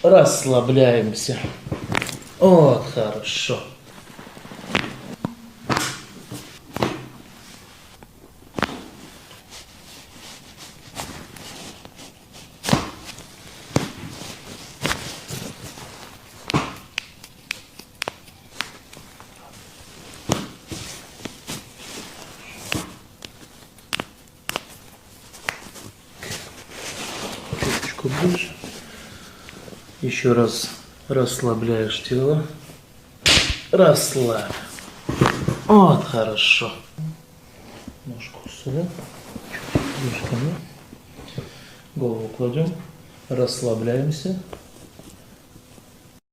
Расслабляемся. Вот, хорошо. Чуточку ближе. Еще раз расслабляешь тело. Расслабь. Вот, хорошо. Ножку сюда. Чуть ближе ко мне. Голову кладем. Расслабляемся.